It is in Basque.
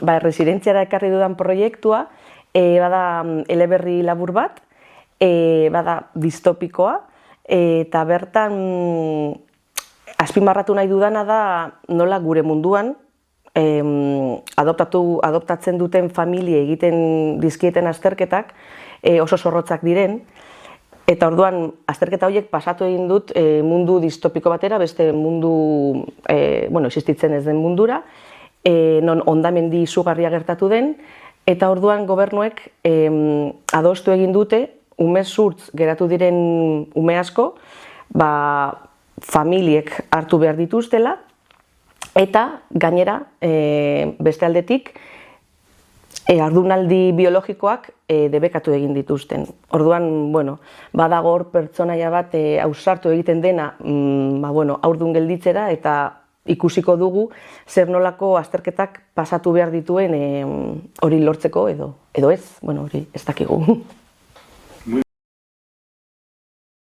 residentziara ekarri dudan proiektua, bada eleberri labur bat, bada distopikoa, eta bertan azpimarratu nahi dudana da nola gure munduan adoptatzen duten familie egiten dizkieten azterketak oso zorrotzak diren, eta orduan azterketa horiek pasatu egin dut mundu distopiko batera, beste mundu existitzen ez den mundura, non hondamendi izugarria gertatu den, eta orduan gobernuek adostu egin dute umezurtz geratu diren ume asko, familiek hartu behar dituztela, eta gainera beste aldetik haurdunaldi biologikoak debekatu egin dituzten. Orduan, badago hor pertsonaia bat ausartu egiten dena haurdun gelditzera, eta ikusiko dugu zer nolako azterketak pasatu behar dituen hori lortzeko edo ez, hori ez dakigu.